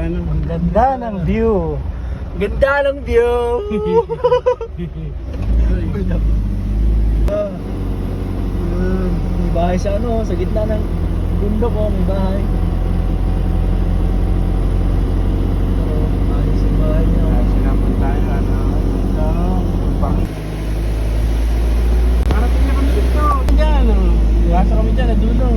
ano. Ang ganda ng view. Ganda ng view! May bahay sa ano, sa gitna ng bundok oh, may bahay. Ayos yung bahay niya. Sinapon tayo, ano. Parating na kami dito. Diyan, oh. Iwasa kami dyan, nadulo.